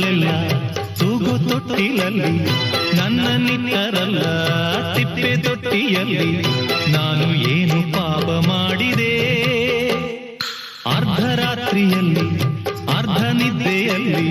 ಮಕ್ಕಳೆಲ್ಲ ತೂಗು ತೊಟ್ಟಿಲಲ್ಲಿ ನನ್ನ ನಿಕ್ಕರಲ್ಲ ತಿಪ್ಪೆ ತೊಟ್ಟಿಯಲ್ಲಿ ನಾನು ಏನು ಪಾಪ ಮಾಡಿದೆ ಅರ್ಧರಾತ್ರಿಯಲ್ಲಿ ಅರ್ಧ ನಿದ್ದೆಯಲ್ಲಿ